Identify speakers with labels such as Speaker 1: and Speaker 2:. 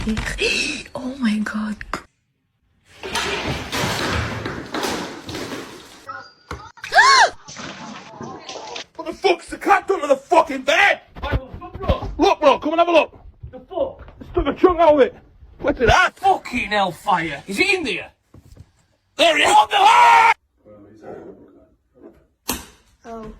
Speaker 1: Oh my god.
Speaker 2: What the fuck's the cat done to the fucking bed? Look, bro, come and have a look.
Speaker 3: The fuck?
Speaker 2: It's took a chunk out of it. What's it at?
Speaker 3: Fucking hellfire. Is it in there?
Speaker 2: There it is. On the line!
Speaker 1: Oh.